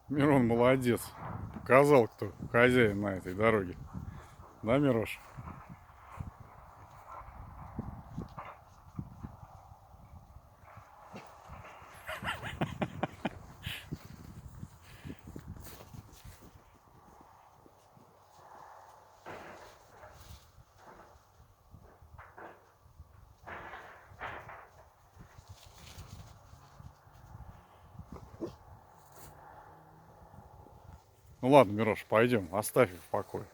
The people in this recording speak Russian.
Мирон молодец. Показал, кто хозяин на этой дороге. Да, Мирош? Ну ладно, Мирош, пойдем, оставь их в покое.